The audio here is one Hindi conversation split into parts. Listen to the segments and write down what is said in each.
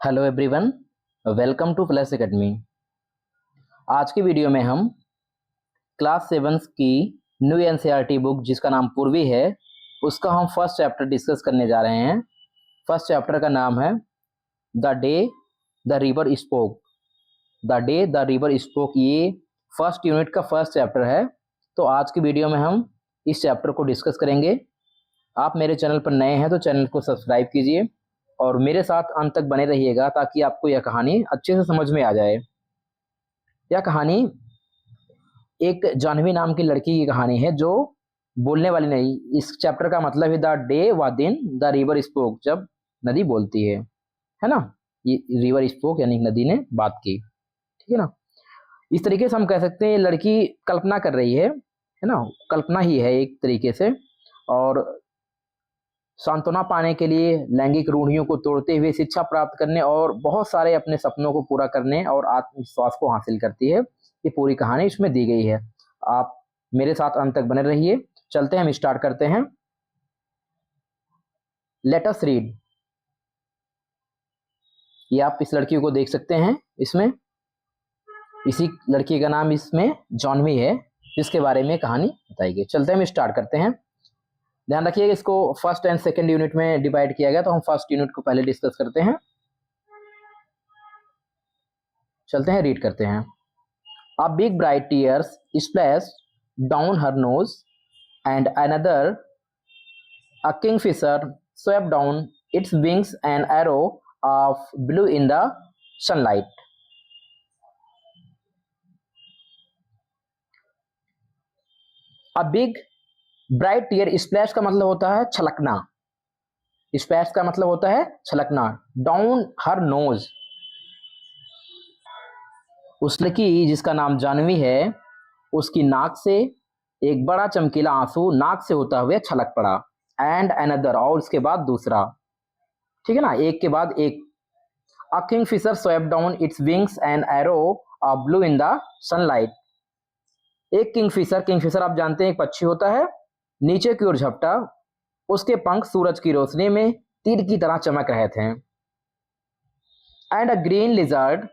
Hello everyone, welcome two plus academy. आज की वीडियो में हम क्लास 7 की न्यू एनसीईआरटी बुक जिसका नाम पूर्वी है, उसका हम फर्स्ट चैप्टर डिस्कस करने जा रहे हैं। फर्स्ट चैप्टर का नाम है the day the river spoke. The day the river spoke, ये फर्स्ट यूनिट का फर्स्ट चैप्टर है। तो आज की वीडियो में हम इस चैप्टर को डिस्कस करेंगे। आप मेरे चैनल पर नए हैं तो चैनल को सब्सक्राइब कीजिए और मेरे साथ अंत तक बने रहिएगा ताकि आपको यह कहानी अच्छे से समझ में आ जाए। यह कहानी एक जाह्नवी नाम की लड़की की कहानी है जो बोलने वाली नहीं। इस चैप्टर का मतलब है द डे व दिन द रिवर स्पोक, जब नदी बोलती है ना। ये रिवर स्पोक यानी नदी ने बात की, ठीक है ना। इस तरीके से हम कह सकते हैं लड़की कल्पना कर रही है ना, कल्पना ही है एक तरीके से। और सांत्वना पाने के लिए लैंगिक रूढ़ियों को तोड़ते हुए शिक्षा प्राप्त करने और बहुत सारे अपने सपनों को पूरा करने और आत्मविश्वास को हासिल करती है। ये पूरी कहानी इसमें दी गई है। आप मेरे साथ अंत तक बने रहिए। चलते हैं, हम स्टार्ट करते हैं। Let us read. ये आप इस लड़की को देख सकते हैं इसमें। इसी लड़की का नाम इसमें जाह्नवी है, जिसके बारे में कहानी बताई गई। चलते हैं, हम स्टार्ट करते हैं। ध्यान रखिएगा, इसको फर्स्ट एंड सेकंड यूनिट में डिवाइड किया गया, तो हम फर्स्ट यूनिट को पहले डिस्कस करते हैं। चलते हैं, रीड करते हैं। A big bright tears splashed down her nose, and another, a kingfisher, swept down its wings, an arrow of blue in the sunlight. A big bright tear, splash का मतलब होता है छलकना। स्प्लैश का मतलब होता है छलकना। डाउन हर नोज, उस लड़की जिसका नाम जाह्नवी है, उसकी नाक से एक बड़ा चमकीला आंसू नाक से होता हुए छलक पड़ा। एंड अनदर, और उसके बाद दूसरा, ठीक है ना, एक के बाद एक। A kingfisher swept down its wings and arrow of blue in the sunlight. एक किंगफिशर, किंगफिशर आप जानते हैं एक पक्षी होता है, नीचे की ओर झपटा, उसके पंख सूरज की रोशनी में तीर की तरह चमक रहे थे। And a green lizard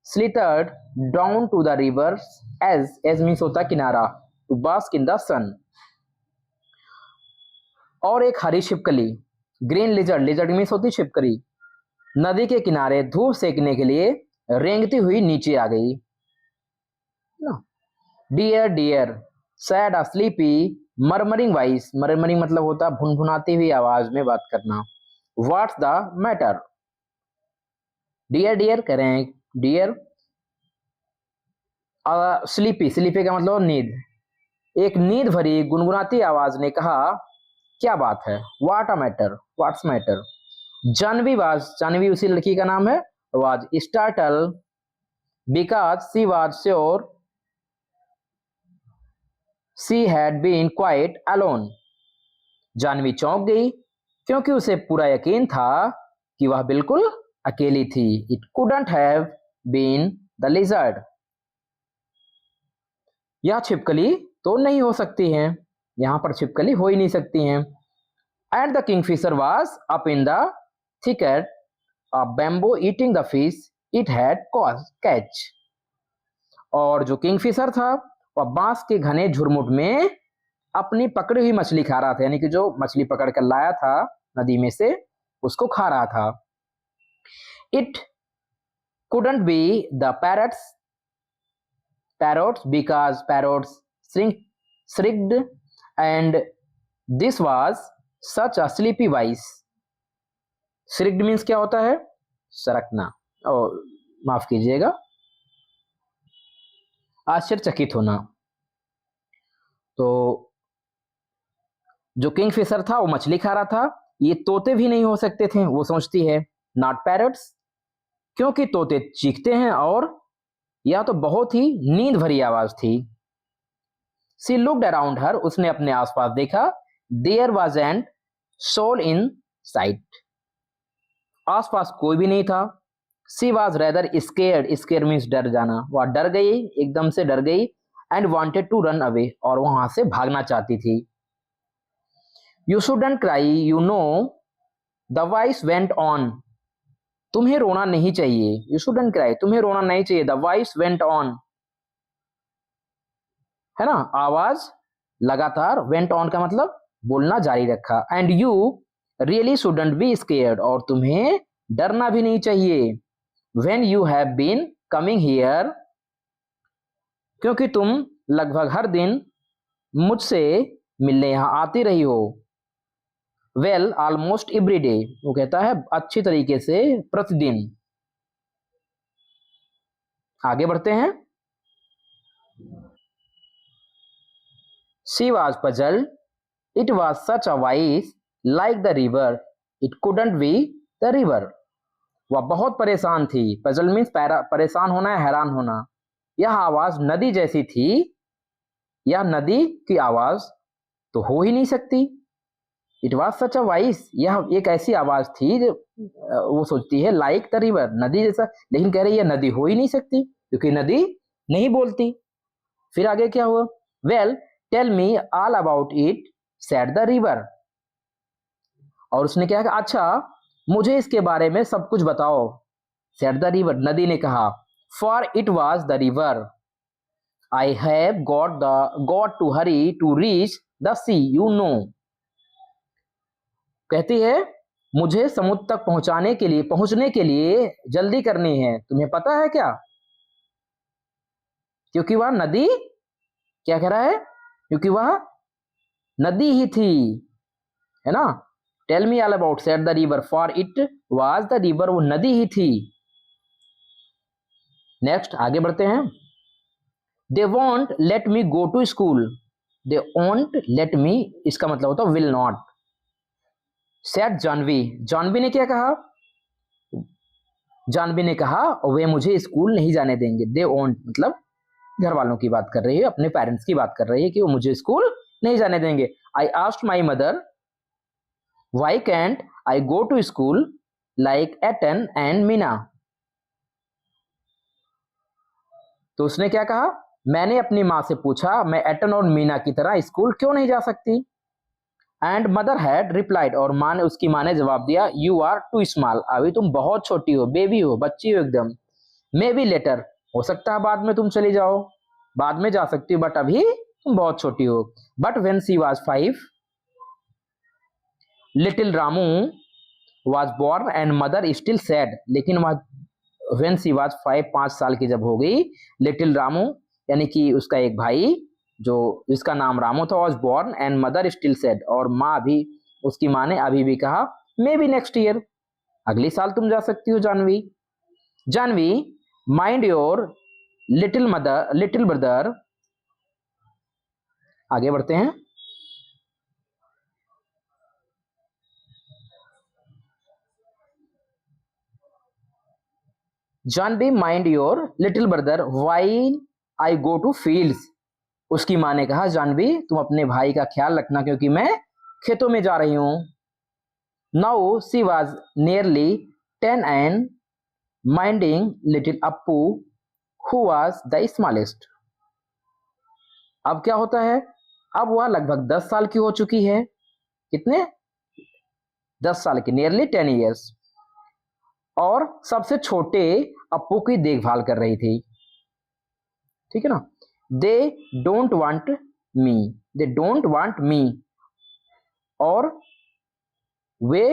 slithered down to the river, edge means होता किनारा, to bask in the sun. और एक हरी छिपकली, ग्रीन लिजर्ड, लिजर्ड मीन्स होती छिपकली, नदी के किनारे धूप सेकने के लिए रेंगती हुई नीचे आ गई। Dear dear said a sleepy murmuring voice, murmuring मतलब होता भुनभुनाती हुई आवाज में बात करना। What's the matter. Dear dear कह रहे हैं, डियर। स्लीपी, स्लीपी का मतलब नींद। एक नींद भरी गुनगुनाती आवाज ने कहा, क्या बात है। What a matter, what's matter. Jahnavi was, Jahnavi उसी लड़की का नाम है, was startle because she was sure she had been quite alone. Jahnavi चौंक गई क्योंकि उसे पूरा यकीन था कि वह बिल्कुल अकेली थी। It couldn't have been the lizard, यह छिपकली तो नहीं हो सकती है, यहां पर छिपकली हो ही नहीं सकती हैं। And the Kingfisher was up in the thicket of bamboo eating the fish it had catch। और जो किंगफिशर था वह बांस के घने झुरमुट में अपनी पकड़ी हुई मछली खा रहा था, यानी कि जो मछली पकड़ कर लाया था नदी में से उसको खा रहा था। It couldn't be the parrots because parrots shrieked and this was such a sleepy voice। Shrieked means क्या होता है, सरकना, और माफ कीजिएगा आश्चर्यचकित होना। तो जो किंगफिशर था वो मछली खा रहा था, ये तोते भी नहीं हो सकते थे, वो सोचती है। नॉट पैरट्स, क्योंकि तोते चीखते हैं और यह तो बहुत ही नींद भरी आवाज थी। सी लुक्ड अराउंड हर, उसने अपने आसपास देखा। There was an soul in sight, आसपास कोई भी नहीं था। She was rather scared, scare means डर जाना, वह डर गई, एकदम से डर गई। And wanted to run away, और वहां से भागना चाहती थी। You shouldn't cry you know the voice went on, तुम्हें रोना नहीं चाहिए, यू शुडंट क्राई, तुम्हें रोना नहीं चाहिए। द वॉइस वेंट ऑन, है ना, आवाज लगातार, वेंट ऑन का मतलब बोलना जारी रखा। And you really shouldn't be scared, और तुम्हें डरना भी नहीं चाहिए। When you have been coming here, क्योंकि तुम लगभग हर दिन मुझसे मिलने यहां आती रही हो। वेल ऑलमोस्ट एवरी डे, वो कहता है अच्छी तरीके से प्रतिदिन। आगे बढ़ते हैं। She was puzzled, it was such a voice like the river, it couldn't be the river. वह बहुत परेशान थी। पजल मीन्स परेशान होना है, हैरान होना। यह आवाज नदी जैसी थी, यह नदी की आवाज तो हो ही नहीं सकती। It was such a voice, यह एक ऐसी आवाज थी जो वो सोचती है लाइक द रिवर, नदी जैसा, लेकिन कह रही है नदी हो ही नहीं सकती क्योंकि नदी नहीं बोलती। फिर आगे क्या हुआ? Well tell me all about it said the river, और उसने क्या कहा, अच्छा मुझे इसके बारे में सब कुछ बताओ। सेड द रिवर, नदी ने कहा। For it was the river, I have got to hurry to reach the sea, you know. कहती है मुझे समुद्र तक पहुंचने के लिए जल्दी करनी है, तुम्हें पता है क्या? क्योंकि वह नदी, क्या कह रहा है, क्योंकि वह नदी ही थी, है ना। Tell me all about said the river, for it was the river, वो नदी ही थी। नेक्स्ट आगे बढ़ते हैं। They won't let me go to school, they won't let me, इसका मतलब होता will not. Said Janvi, Janvi ने क्या कहा? जानवी ने कहा वे मुझे स्कूल नहीं जाने देंगे। दे वॉन्ट मतलब घर वालों की बात कर रही है, अपने पेरेंट्स की बात कर रही है कि वो मुझे स्कूल नहीं जाने देंगे। I asked my mother why can't I go to school like Ettan and Meena. तो उसने क्या कहा, मैंने अपनी माँ से पूछा मैं एटन और मीना की तरह स्कूल क्यों नहीं जा सकती। एंड मदर हैड रिप्लाइड, और उसकी माँ ने जवाब दिया, यू आर टू स्मॉल, अभी तुम बहुत छोटी हो, बेबी हो, बच्ची हो एकदम। मे बी लेटर, हो सकता है बाद में तुम चली जाओ, बाद में जा सकती हो, बट अभी तुम बहुत छोटी हो। But when she was 5, little Ramu was born and mother still said, लेकिन वह व्हेन शी वाज 5, 5 साल की जब हो गई, लिटिल रामू यानी कि उसका एक भाई जो जिसका नाम रामू था, was born and mother still said, और माँ भी, उसकी माँ ने अभी भी कहा मे बी नेक्स्ट ईयर, अगली साल तुम जा सकती हो Janvi. Janvi mind your little brother. आगे बढ़ते हैं। Janvi mind your little brother while I go to fields, उसकी माँ ने कहा जानवी तुम अपने भाई का ख्याल रखना क्योंकि मैं खेतों में जा रही हूं। Now she was nearly 10 and minding little Appu who was the smallest. अब क्या होता है, अब वह लगभग 10 साल की हो चुकी है। कितने? 10 साल की, नियरली 10 ईयर्स, और सबसे छोटे अप्पू की देखभाल कर रही थी। ठीक है ना। They don't want me, they don't want me, और वे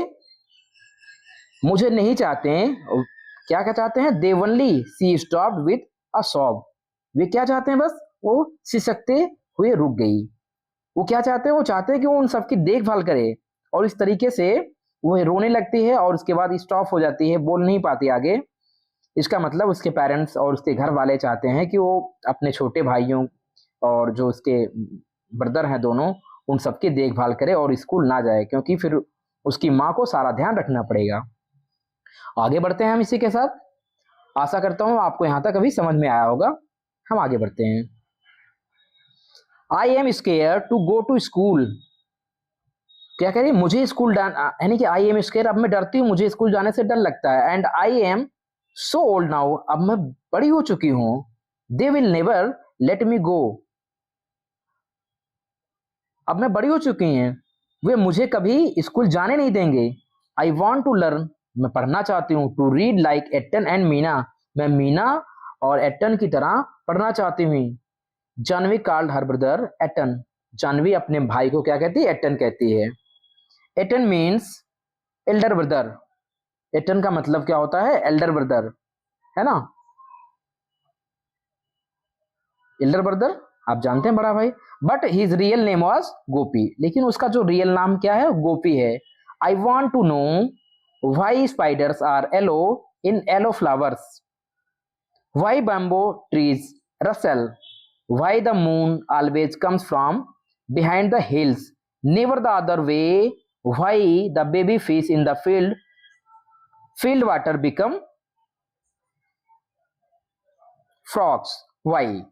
मुझे नहीं चाहते हैं। क्या क्या चाहते हैं? They only she stopped with a sob, वे क्या चाहते हैं, बस वो सिसकते हुए रुक गई। वो क्या चाहते हैं? वो चाहते हैं कि वो उन सबकी देखभाल करे, और इस तरीके से वो रोने लगती है और उसके बाद स्टॉप हो जाती है, बोल नहीं पाती आगे। इसका मतलब उसके पेरेंट्स और उसके घर वाले चाहते हैं कि वो अपने छोटे भाइयों और जो उसके ब्रदर हैं दोनों, उन सबकी देखभाल करे और स्कूल ना जाए, क्योंकि फिर उसकी माँ को सारा ध्यान रखना पड़ेगा। आगे बढ़ते हैं हम इसी के साथ। आशा करता हूँ आपको यहाँ तक अभी समझ में आया होगा। हम आगे बढ़ते हैं। I am scared to go to school, क्या कह रही है, मुझे स्कूल यानी कि आई एम स्केयर, अब मैं डरती हूँ, मुझे स्कूल जाने से डर लगता है। And I am so old now, अब मैं बड़ी हो चुकी हूँ। They will never let me go, अब मैं बड़ी हो चुकी हैं, वे मुझे कभी स्कूल जाने नहीं देंगे। आई वॉन्ट टू लर्न, मैं पढ़ना चाहती हूँ। To read like Ettan and Meena, मैं मीना और एटन की तरह पढ़ना चाहती हूँ। Janvi called her brother Ettan, Janvi अपने भाई को क्या कहती है? एटन कहती है। Ettan means elder brother, Ettan का मतलब क्या होता है? एल्डर ब्रदर, है ना, एल्डर ब्रदर आप जानते हैं, बड़ा भाई। But his real name was Gopi, लेकिन उसका जो रियल नाम क्या है? गोपी है। I want to know why spiders are yellow in yellow flowers, why bamboo trees rustle, why the moon always comes from behind the hills, never the other way, why the baby fish in the field water become frogs, why.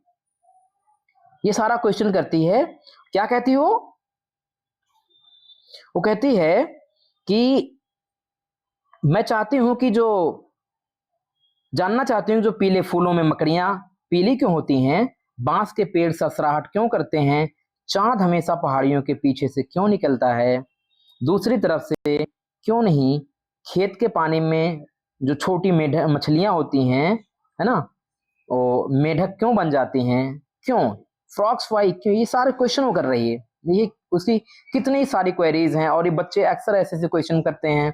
ये सारा क्वेश्चन करती है। क्या कहती हो? वो कहती है कि मैं चाहती हूं कि जो जानना चाहती हूँ जो पीले फूलों में मकड़ियां पीली क्यों होती हैं, बांस के पेड़ ससराहट क्यों करते हैं, चांद हमेशा पहाड़ियों के पीछे से क्यों निकलता है, दूसरी तरफ से क्यों नहीं, खेत के पानी में जो छोटी मेढक मछलियां होती हैं, है ना, वो मेढक क्यों बन जाती हैं, क्यों फ्रॉक्स वाई क्यों, ये सारे क्वेश्चन वो कर रही है। ये उसकी कितनी सारी क्वेरीज हैं, और ये बच्चे अक्सर ऐसे ऐसे क्वेश्चन करते हैं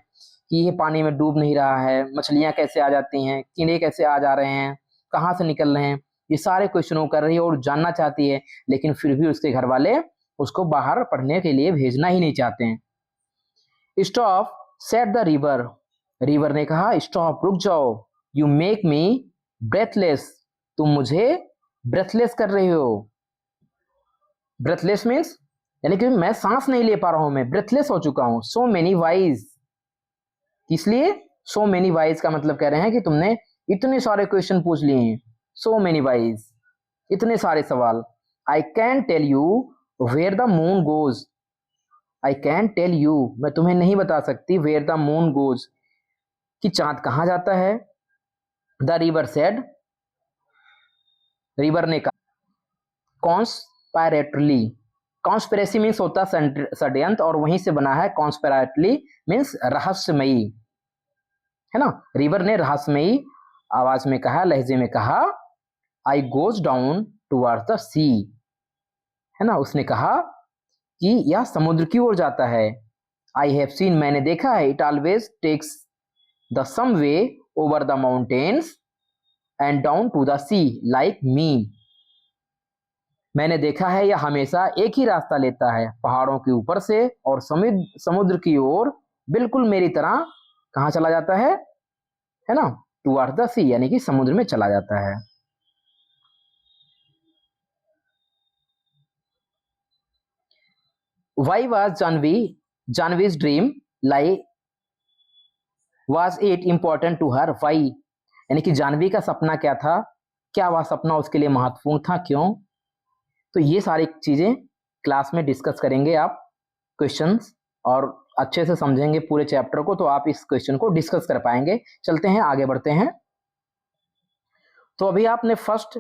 कि ये पानी में डूब नहीं रहा है, मछलियां कैसे आ जाती हैं, कीड़े कैसे आ जा रहे हैं, कहाँ से निकल रहे हैं, ये सारे क्वेश्चन वो कर रही है और जानना चाहती है। लेकिन फिर भी उसके घर वाले उसको बाहर पढ़ने के लिए भेजना ही नहीं चाहते हैं। Stop set the river, river ने कहा स्टॉप रुक जाओ, यू मेक मी ब्रेथलेस, तुम मुझे ब्रेथलेस कर रही हो। ब्रेथलेस मीन्स यानी कि मैं सांस नहीं ले पा रहा हूं, मैं ब्रेथलेस हो चुका हूं। सो मेनी वाइज, इसलिए सो मेनी वाइज का मतलब कह रहे हैं कि तुमने इतने सारे क्वेश्चन पूछ लिए हैं, सो मेनी वाइज, इतने सारे सवाल। I can tell you where the moon goes, I can tell you, मैं तुम्हें नहीं बता सकती, वेयर द मून गोज, कि चांद कहां जाता है। द रिवर सेड, रिवर ने कहा, कॉन्स्पायरेटली, कॉन्स्पिरेसी मीन्स होता है षड्यंत्र, और वहीं से बना है कॉन्स्पिरेटली मीन्स रहस्यमयी, है ना। रिवर ने रहस्यमयी आवाज में कहा, लहजे में कहा, आई गोज डाउन टुवर्ड्स द सी, है ना, उसने कहा कि यह समुद्र की ओर जाता है। आई हैव सीन, मैंने देखा है, it always takes the same way over the mountains and down to the sea like me, मैंने देखा है यह हमेशा एक ही रास्ता लेता है, पहाड़ों के ऊपर से और समुद्र की ओर, बिल्कुल मेरी तरह कहां चला जाता है ना, टुवर्ड्स द सी, यानी कि समुद्र में चला जाता है। Why was Janvi's dream like was it important to her? Why, यानी कि जानवी का सपना क्या था, क्या वह सपना उसके लिए महत्वपूर्ण था, क्यों। तो ये सारी चीजें क्लास में डिस्कस करेंगे आप क्वेश्चंस, और अच्छे से समझेंगे पूरे चैप्टर को, तो आप इस क्वेश्चन को डिस्कस कर पाएंगे। चलते हैं आगे बढ़ते हैं। तो अभी आपने फर्स्ट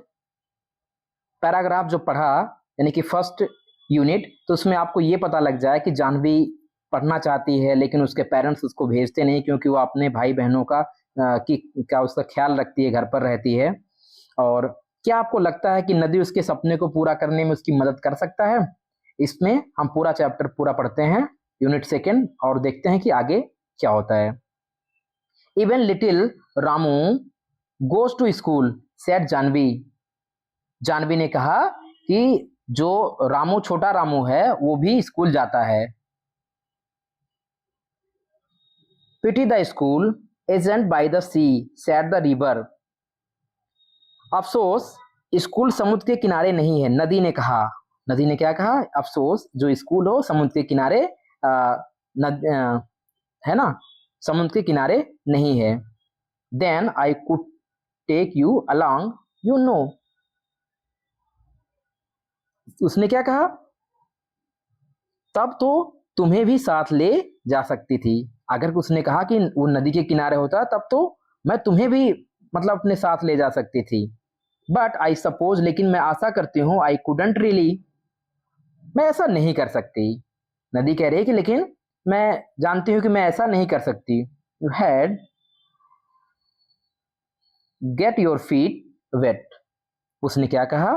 पैराग्राफ जो पढ़ा, यानी कि फर्स्ट यूनिट, तो उसमें आपको ये पता लग जाए कि जानवी पढ़ना चाहती है लेकिन उसके पेरेंट्स उसको भेजते नहीं, क्योंकि वो अपने भाई बहनों का क्या उसका ख्याल रखती है, घर पर रहती है। और क्या आपको लगता है कि नदी उसके सपने को पूरा करने में उसकी मदद कर सकता है? इसमें हम पूरा चैप्टर पूरा पढ़ते हैं, यूनिट सेकेंड, और देखते हैं कि आगे क्या होता है। Even little Ramu goes to school said Janvi, Janvi ने कहा कि जो रामू, छोटा रामू है, वो भी स्कूल जाता है। Pity the school isn't by the sea said the river, अफसोस स्कूल समुद्र के किनारे नहीं है, नदी ने कहा। नदी ने क्या कहा? अफसोस जो स्कूल हो समुद्र के किनारे है ना, समुद्र के किनारे नहीं है। Then I could take you along, you know, उसने क्या कहा? तब तो तुम्हें भी साथ ले जा सकती थी। अगर उसने कहा कि वो नदी के किनारे होता तब तो मैं तुम्हें भी मतलब अपने साथ ले जा सकती थी। बट आई सपोज, लेकिन मैं आशा करती हूँ, आई कुडंट रियली, मैं ऐसा नहीं कर सकती। नदी कह रही है कि लेकिन मैं जानती हूँ कि मैं ऐसा नहीं कर सकती। You had get your feet wet. उसने क्या कहा,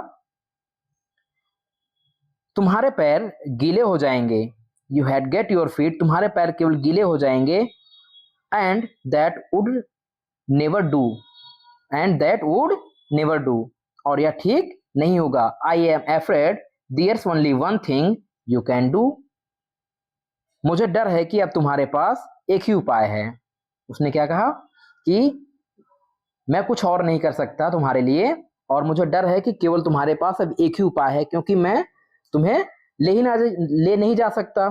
तुम्हारे पैर गीले हो जाएंगे। You had get your feet, तुम्हारे पैर केवल गीले हो जाएंगे। And that would never do, and that would never do, और यह ठीक नहीं होगा। I am afraid there's only one thing you can do, मुझे डर है कि अब तुम्हारे पास एक ही उपाय है। उसने क्या कहा कि मैं कुछ और नहीं कर सकता तुम्हारे लिए, और मुझे डर है कि केवल तुम्हारे पास अब एक ही उपाय है, क्योंकि मैं तुम्हें ले नहीं जा सकता।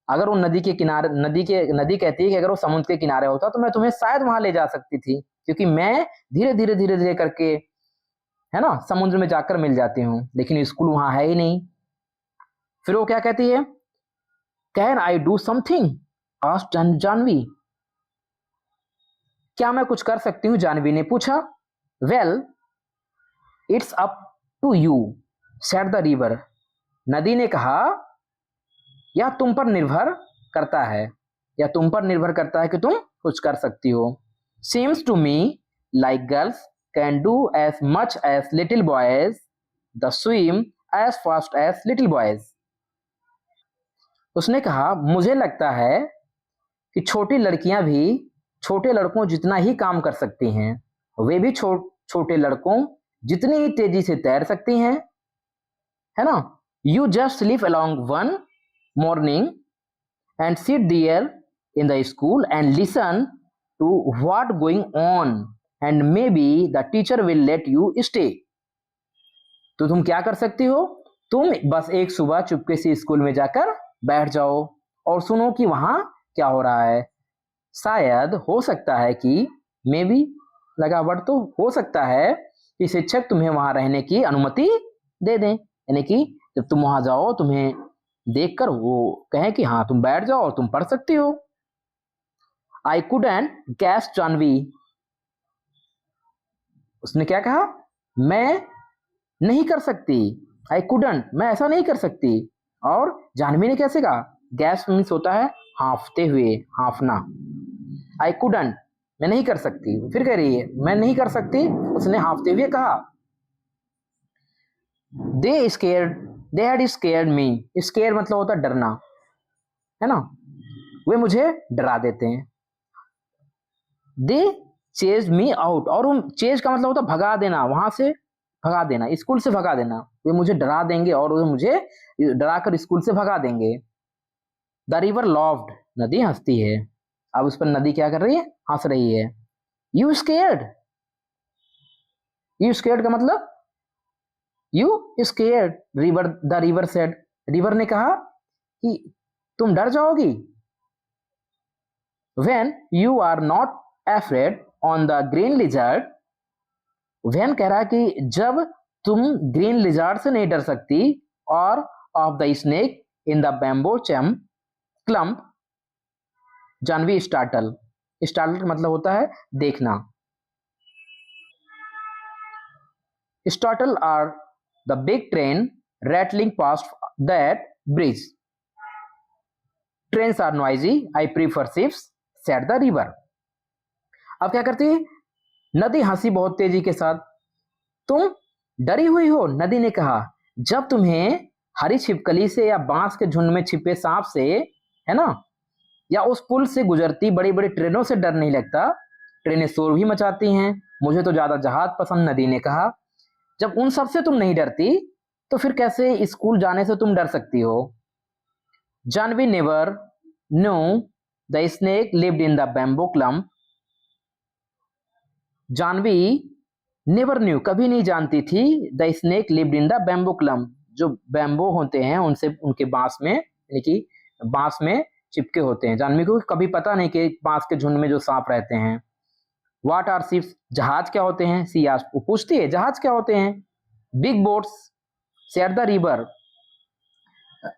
अगर वो नदी के किनारे, नदी कहती है कि अगर वो समुद्र के किनारे होता तो मैं तुम्हें शायद वहां ले जा सकती थी, क्योंकि मैं धीरे धीरे करके, है ना, समुद्र में जाकर मिल जाती हूँ, लेकिन स्कूल वहां है ही नहीं। फिर वो क्या कहती है, can I do something, asked Janvi, क्या मैं कुछ कर सकती हूँ, जानवी ने पूछा। Well it's up to you said the river, नदी ने कहा यह तुम पर निर्भर करता है, या तुम पर निर्भर करता है कि तुम कुछ कर सकती हो। Seems to me like girls can do as much as little boys the swim as fast as little boys. उसने कहा मुझे लगता है कि छोटी लड़कियां भी छोटे लड़कों जितना ही काम कर सकती हैं, वे भी छोटे लड़कों जितनी ही तेजी से तैर सकती हैं, है ना। You just live along one morning and sit there in the school and listen to what going on and maybe the teacher will let you stay। तो तुम क्या कर सकती हो, तुम बस एक सुबह चुपके से स्कूल में जाकर बैठ जाओ और सुनो कि वहां क्या हो रहा है। शायद, हो सकता है कि, मे बी लगा वर्ड, तो हो सकता है कि शिक्षक तुम्हें वहां रहने की अनुमति दे दें, यानी कि जब तुम वहां जाओ तुम्हें देखकर वो कहें कि हाँ तुम बैठ जाओ और तुम पढ़ सकती हो। आई कुडंट गैस जानवी, उसने क्या कहा, मैं नहीं कर सकती। आई कुडंट, मैं ऐसा नहीं कर सकती। और जानवी ने कैसे कहा, गैस मीन्स होता है हाँफते हुए, हाँफना। आई कुडंट, मैं नहीं कर सकती। फिर कह रही है मैं नहीं कर सकती, उसने हाँफते हुए कहा। They had scared me, square मतलब होता है डरना, है ना, वे मुझे डरा देते हैं। दे चेज मी आउट, और चेज का मतलब होता है भगा देना, वहां से भगा देना, स्कूल से भगा देना। वे मुझे डरा देंगे और वे मुझे डरा कर स्कूल से भगा देंगे। द रिवर लॉफ्ड, नदी हंसती है। अब उस पर नदी क्या कर रही है, हंस रही है। यू स्केयर्ड, यू स्केयर्ड का मतलब you scared river, the river said, river ने कहा कि तुम डर जाओगी। When you are not afraid on the green lizard, when कह रहा है कि जब तुम ग्रीन लिजर्ड से नहीं डर सकती, और of the snake in the bamboo clump, Janvi startle, startle का मतलब होता है देखना। Startle are the big train rattling past that bridge, trains are noisy, I prefer ships, said the river। अब क्या करती है, नदी हंसी बहुत तेजी के साथ। तुम डरी हुई हो, नदी ने कहा, जब तुम्हें हरी छिपकली से या बांस के झुंड में छिपे सांप से, है ना, या उस पुल से गुजरती बड़ी बड़ी ट्रेनों से डर नहीं लगता। ट्रेनें शोर भी मचाती हैं, मुझे तो ज्यादा जहाज पसंद, नदी ने कहा। जब उन सब से तुम नहीं डरती तो फिर कैसे स्कूल जाने से तुम डर सकती हो। Janvi never knew the snake lived in the bamboo clump, Janvi never knew कभी नहीं जानती थी, the snake lived in the bamboo clump, जो बैम्बो होते हैं उनसे, उनके बांस में, यानी कि बांस में चिपके होते हैं। जानवी को कभी पता नहीं कि बांस के झुंड में जो सांप रहते हैं। व्हाट आर शिप्स, जहाज क्या होते हैं, सी आस्क्ड, वो पूछती है जहाज क्या होते हैं। Big boats said the river,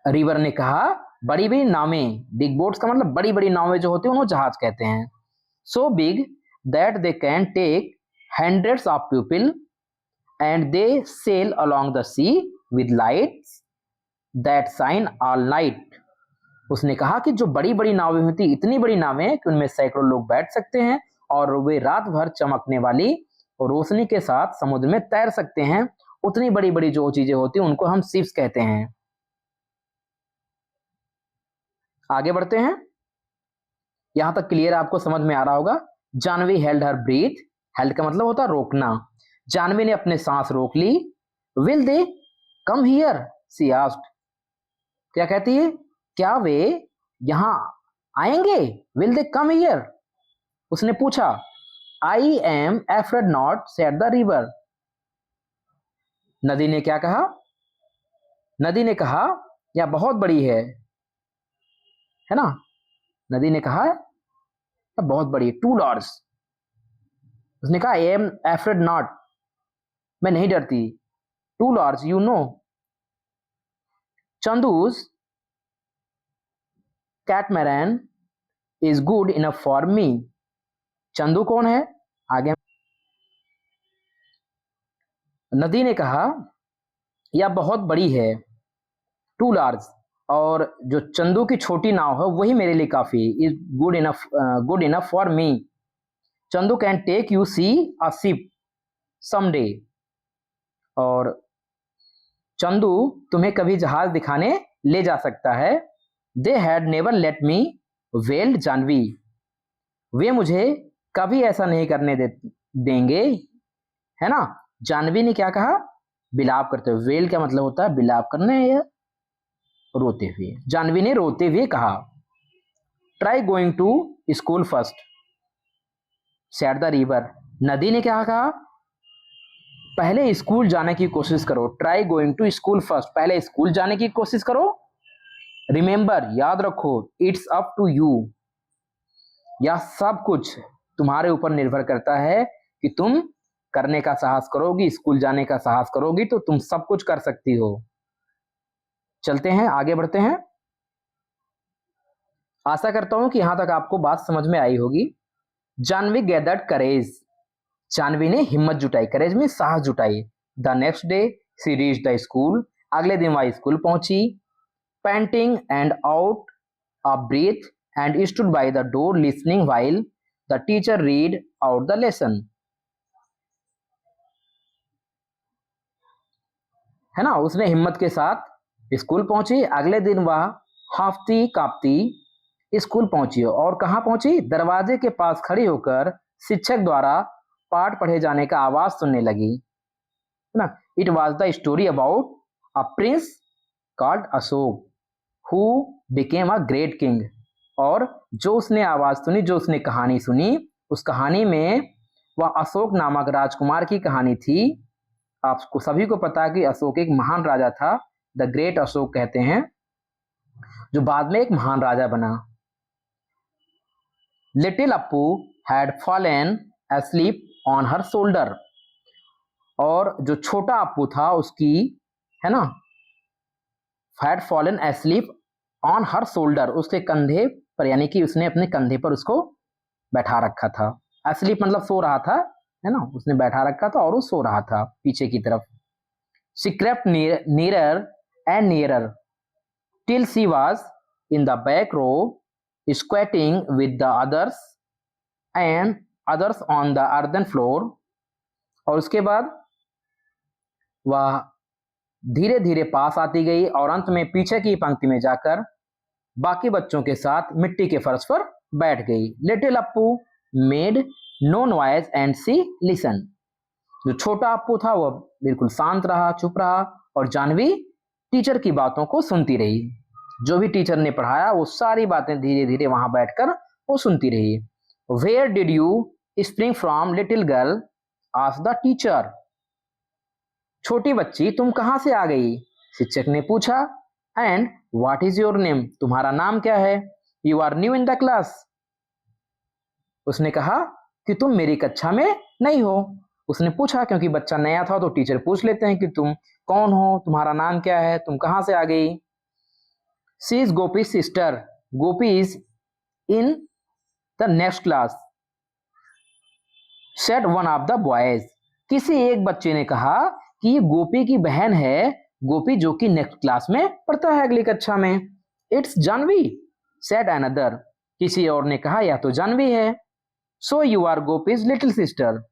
river ने कहा बड़ी बड़ी नावें, बिग बोट्स का मतलब बड़ी बड़ी नावें जो होती हैं उन्हें जहाज कहते हैं। So big that they can take hundreds of people and they sail along the sea with lights that shine all night। उसने कहा कि जो बड़ी बड़ी नावें होती, इतनी बड़ी नावें कि उनमें सैकड़ों लोग बैठ सकते हैं और वे रात भर चमकने वाली रोशनी के साथ समुद्र में तैर सकते हैं, उतनी बड़ी बड़ी जो चीजें होती हैं उनको हम शिप्स कहते हैं। आगे बढ़ते हैं। यहां तक क्लियर आपको समझ में आ रहा होगा। Janvi held her breath, held का मतलब होता है रोकना। जानवी ने अपने सांस रोक ली। Will they come here, she asked. क्या कहती है, क्या वे यहां आएंगे? विल दे कम हियर, उसने पूछा। आई am afraid not, said the river. नदी ने क्या कहा? नदी ने कहा यह बहुत बड़ी है ना? नदी ने कहा यह बहुत बड़ी, टू लार्ज। उसने कहा आई एम एफ्रेड नॉट, मैं नहीं डरती। Too large, you know. Chandu's catamaran is good enough for me. Chandu कौन है? आगे नदी ने कहा यह बहुत बड़ी है, टू लार्ज, और जो चंदू की छोटी नाव है वही मेरे लिए काफी, is good enough for me. Chandu can take you see a ship someday, और चंदू तुम्हें कभी जहाज दिखाने ले जा सकता है। They had never let me weld Janvi, वे मुझे कभी ऐसा नहीं करने देंगे, है ना? जानवी ने क्या कहा? बिलाप करते हुए। वेल का मतलब होता है बिलाप करना या रोते हुए। जानवी ने रोते हुए कहा। Try going to school first, said the river. नदी ने क्या कहा? पहले स्कूल जाने की कोशिश करो। Try going to school first, पहले स्कूल जाने की कोशिश करो। रिमेंबर, याद रखो, इट्स अप टू यू, यह सब कुछ तुम्हारे ऊपर निर्भर करता है कि तुम करने का साहस करोगी, स्कूल जाने का साहस करोगी तो तुम सब कुछ कर सकती हो। चलते हैं, आगे बढ़ते हैं। आशा करता हूं कि यहां तक आपको बात समझ में आई होगी। जानवी गैदर्ड करेज, जानवी ने हिम्मत जुटाई, करेज में साहस जुटाई। The next day she reached the school, अगले दिन वह स्कूल पहुंची। Panting and out a breath and stood by the door listening while the teacher read out the lesson, है ना? उसने हिम्मत के साथ स्कूल पहुंची। अगले दिन वह हाफती कांपती स्कूल पहुंची, और कहां पहुंची? दरवाजे के पास खड़ी होकर शिक्षक द्वारा पाठ पढ़े जाने का आवाज सुनने लगी, है ना? It was the story about a prince called Ashok who became a great king. और जो उसने आवाज सुनी, जो उसने कहानी सुनी, उस कहानी में वह अशोक नामक राजकुमार की कहानी थी। आपको सभी को पता है कि अशोक एक महान राजा था, द ग्रेट अशोक कहते हैं, जो बाद में एक महान राजा बना। Little Appu had fallen asleep on her shoulder, और जो छोटा अप्पू था उसकी, है ना, had fallen asleep on her shoulder, उसके कंधे पर, यानी कि उसने अपने कंधे पर उसको बैठा रखा था। asleep मतलब सो रहा था, है ना? उसने बैठा रखा था और वो सो रहा था पीछे की तरफ। She crept nearer and nearer till she was in the back row, squatting with the others on the earthen floor। और उसके बाद वह धीरे धीरे पास आती गई और अंत में पीछे की पंक्ति में जाकर बाकी बच्चों के साथ मिट्टी के फर्श पर बैठ गई। Little Appu made no noise and see listen, जो छोटा अप्पू था वह बिल्कुल शांत रहा, चुप रहा, और जानवी टीचर की बातों को सुनती रही। जो भी टीचर ने पढ़ाया वो सारी बातें धीरे धीरे वहां बैठकर वो सुनती रही। Where did you spring from little girl, asked the teacher. छोटी बच्ची तुम कहां से आ गई? शिक्षक ने पूछा। And what is your name, तुम्हारा नाम क्या है? You are new in the class, उसने कहा कि तुम मेरी कक्षा में नहीं हो। उसने पूछा क्योंकि बच्चा नया था तो टीचर पूछ लेते हैं कि तुम कौन हो, तुम्हारा नाम क्या है, तुम कहां से आ गई। She is Gopi sister, Gopi is in the next class, said one of the boys. किसी एक बच्चे ने कहा कि ये गोपी की बहन है, गोपी जो कि नेक्स्ट क्लास में पढ़ता है, अगली कक्षा में। इट्स जानवी, सेड अनदर, किसी और ने कहा यह तो जानवी है। So you are Gopi's little sister,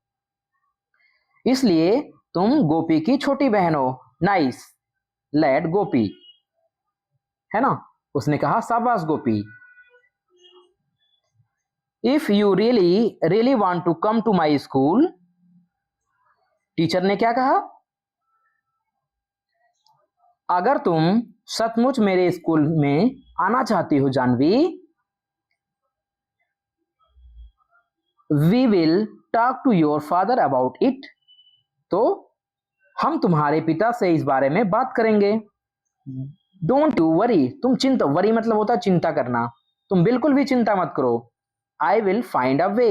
इसलिए तुम गोपी की छोटी बहन हो। नाइस लेड गोपी, है ना, उसने कहा शाबाश Gopi. If you really really want to come to my school, teacher ने क्या कहा, अगर तुम सचमुच मेरे स्कूल में आना चाहती हो Janvi, we will talk to your father about it, तो हम तुम्हारे पिता से इस बारे में बात करेंगे। डोंट यू वरी, तुम चिंता, वरी मतलब होता है चिंता करना, तुम बिल्कुल भी चिंता मत करो। आई विल फाइंड अ वे,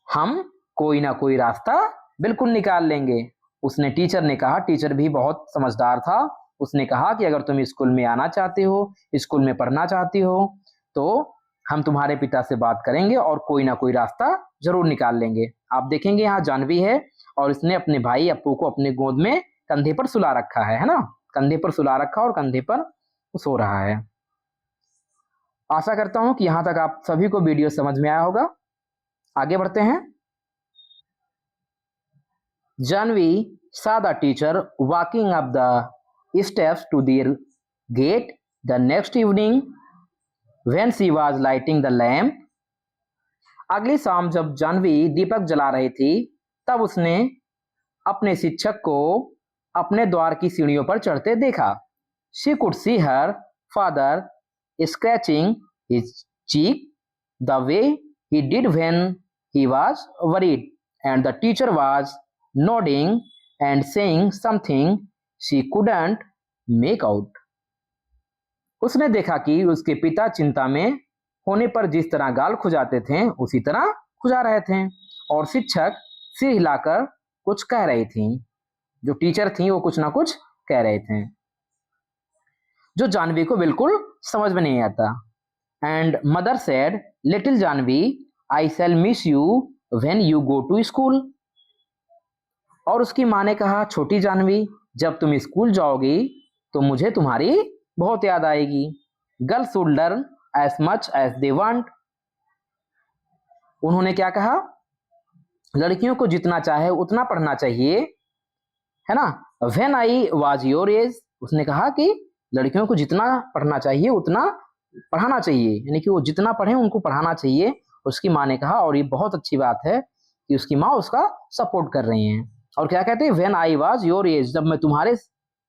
हम कोई ना कोई रास्ता बिल्कुल निकाल लेंगे। उसने, टीचर ने कहा, टीचर भी बहुत समझदार था, उसने कहा कि अगर तुम स्कूल में आना चाहती हो, स्कूल में पढ़ना चाहती हो, तो हम तुम्हारे पिता से बात करेंगे और कोई ना कोई रास्ता जरूर निकाल लेंगे। आप देखेंगे यहाँ जानवी है और इसने अपने भाई अप्पू को अपने गोद में कंधे पर सुला रखा है ना, कंधे पर सुला रखा और कंधे पर सो रहा है। आशा करता हूं कि यहां तक आप सभी को वीडियो समझ में आया होगा। आगे बढ़ते हैं। Janvi saw the teacher walking up the steps to their gate the next evening when she was lighting the lamp. अगली शाम जब जानवी दीपक जला रही थी, तब उसने अपने शिक्षक को अपने द्वार की सीढ़ियों पर चढ़ते देखा। She could see her father scratching his cheek the way he did when he was worried, and the teacher was nodding and saying something she couldn't make out. उसने देखा कि उसके पिता चिंता में होने पर जिस तरह गाल खुजाते थे उसी तरह खुजा रहे थे, और शिक्षक सिर हिलाकर कुछ कह रही थी। जो टीचर थी वो कुछ ना कुछ कह रहे थे जो जानवी को बिल्कुल समझ में नहीं आता। And mother said, little Janvi, I shall miss you when you go to school. और उसकी माँ ने कहा, छोटी जानवी, जब तुम स्कूल जाओगी तो मुझे तुम्हारी बहुत याद आएगी। Girls should learn as much as they want. उन्होंने क्या कहा, लड़कियों को जितना चाहे उतना पढ़ना चाहिए, है ना। When I was your as, उसने कहा कि लड़कियों को जितना पढ़ना चाहिए उतना पढ़ाना चाहिए, यानी कि वो जितना पढ़े उनको पढ़ाना चाहिए। उसकी माँ ने कहा, और ये बहुत अच्छी बात है कि उसकी माँ उसका सपोर्ट कर रही हैं। और क्या कहते हैं, when I was your age, जब मैं तुम्हारे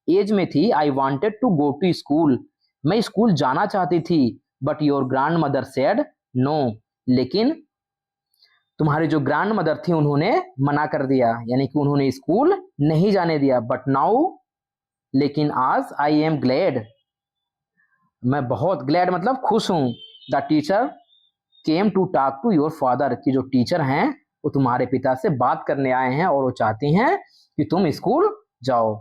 एज में थी, I wanted to go to school, मैं स्कूल जाना चाहती थी। But your grandmother said no, लेकिन तुम्हारी जो ग्रैंड मदर थी उन्होंने मना कर दिया, यानी कि उन्होंने स्कूल नहीं जाने दिया। बट नाउ, लेकिन आज, आई एम ग्लैड, मैं बहुत ग्लैड मतलब खुश हूं। The teacher came to talk to your father, कि जो टीचर हैं वो तुम्हारे पिता से बात करने आए हैं और वो चाहती हैं कि तुम स्कूल जाओ।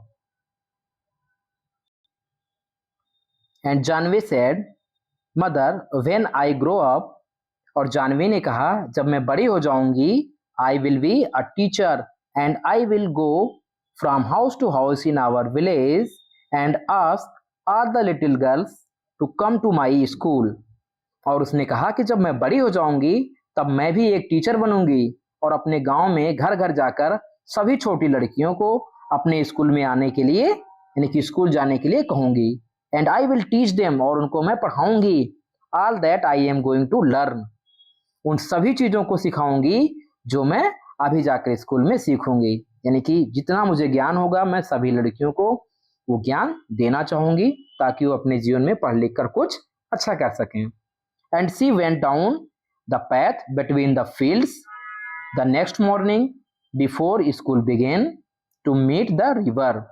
And Janvi said, mother, when I grow up, और जानवी ने कहा, जब मैं बड़ी हो जाऊंगी, I will be a teacher and I will go from house to house in our village and ask all the little girls to come to my school. और उसने कहा कि जब मैं बड़ी हो जाऊंगी तब मैं भी एक टीचर बनूंगी और अपने गांव में घर घर जाकर सभी छोटी लड़कियों को अपने स्कूल में आने के लिए, यानी कि स्कूल जाने के लिए कहूंगी। And I will teach them, और उनको मैं पढ़ाऊंगी। All that I am going to learn, उन सभी चीजों को सिखाऊंगी जो मैं अभी जाकर स्कूल में सीखूंगी, यानी कि जितना मुझे ज्ञान होगा मैं सभी लड़कियों को वो ज्ञान देना चाहूंगी ताकि वो अपने जीवन में पढ़ लिख कर कुछ अच्छा कर सकें। And she went down the path between the fields the next morning before school began to meet the river.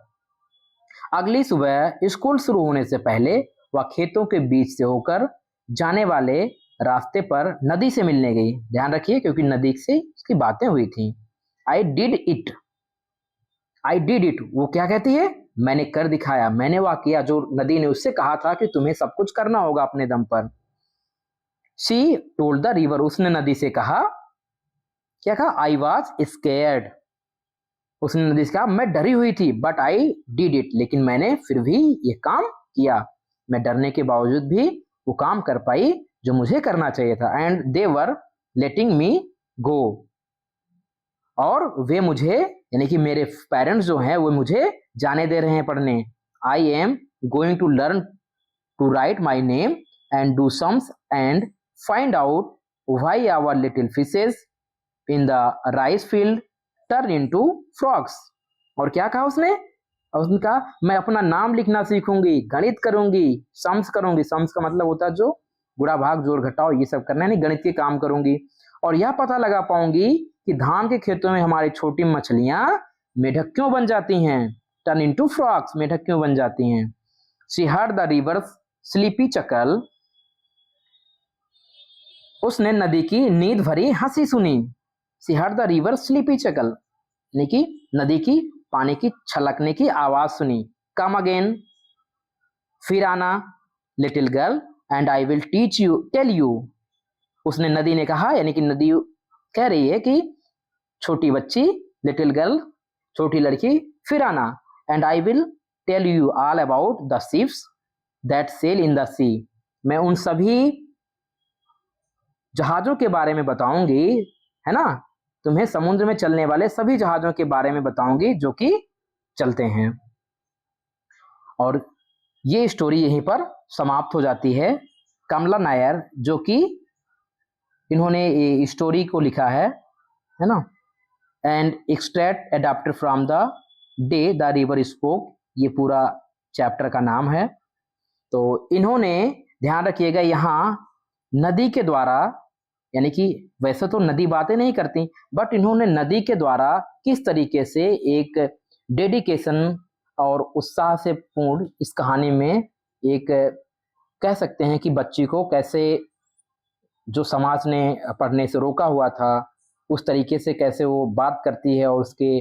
अगली सुबह स्कूल शुरू होने से पहले वह खेतों के बीच से होकर जाने वाले रास्ते पर नदी से मिलने गई। ध्यान रखिए क्योंकि नदी से उसकी बातें हुई थी। I did it, I did it, वो क्या कहती है, मैंने कर दिखाया, मैंने वह किया जो नदी ने उससे कहा था कि तुम्हें सब कुछ करना होगा अपने दम पर। शी टोल्ड द रिवर, उसने नदी से कहा, क्या कहा, आई वॉज स्केयर्ड, उसने नदी से कहा मैं डरी हुई थी। बट आई डिड इट, लेकिन मैंने फिर भी ये काम किया। मैं डरने के बावजूद भी वो काम कर पाई जो मुझे करना चाहिए था। एंड दे वर लेटिंग मी गो, और वे मुझे यानी कि मेरे पेरेंट्स जो हैं वो मुझे जाने दे रहे हैं पढ़ने। I am going to learn to write my name and do sums and find out why our little fishes in the rice field turn into frogs. और क्या कहा उसने? उसने कहा मैं अपना नाम लिखना सीखूंगी, गणित करूंगी, सम्स करूंगी। सम्स का मतलब होता है जो गुणा भाग जोड़ घटाओ ये सब करना है, नहीं गणित के काम करूंगी। और यह पता लगा पाऊंगी कि धान के खेतों में हमारी छोटी मछलियां मेढक क्यों बन जाती हैं, टर्न इनटू फ्रॉग्स, मेढक क्यों बन जाती हैं। She heard the river sleepy chuckle, उसने नदी की नींद भरी हंसी सुनी। She heard the river sleepy chuckle, यानी कि नदी की पानी की छलकने की आवाज सुनी। कम अगेन, फिर आना, little girl and I will teach you tell you. उसने नदी ने कहा, यानी कि नदी कह रही है कि छोटी बच्ची, लिटिल गर्ल छोटी लड़की, फिर आना, and I will tell you all about the ships that sail in the sea. मैं उन सभी जहाजों के बारे में बताऊंगी, है ना, तुम्हें समुद्र में चलने वाले सभी जहाजों के बारे में बताऊंगी जो कि चलते हैं। और ये स्टोरी यहीं पर समाप्त हो जाती है। कमला नायर जो कि इन्होंने ये स्टोरी को लिखा है ना, and extract adapted from the day the river spoke, ये पूरा चैप्टर का नाम है। तो इन्होंने, ध्यान रखिएगा, यहाँ नदी के द्वारा, यानी कि वैसे तो नदी बातें नहीं करती, बट इन्होंने नदी के द्वारा किस तरीके से एक डेडिकेशन और उत्साह से पूर्ण इस कहानी में एक कह सकते हैं कि बच्ची को कैसे जो समाज ने पढ़ने से रोका हुआ था उस तरीके से कैसे वो बात करती है और उसके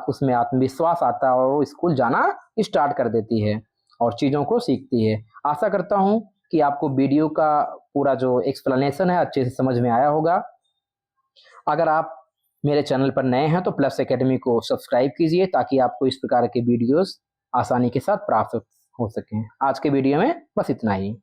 उसमें आत्मविश्वास आता है और वो स्कूल जाना स्टार्ट कर देती है और चीज़ों को सीखती है। आशा करता हूँ कि आपको वीडियो का पूरा जो एक्सप्लेनेशन है अच्छे से समझ में आया होगा। अगर आप मेरे चैनल पर नए हैं तो प्लस एकेडमी को सब्सक्राइब कीजिए ताकि आपको इस प्रकार के वीडियोस आसानी के साथ प्राप्त हो सकें। आज के वीडियो में बस इतना ही।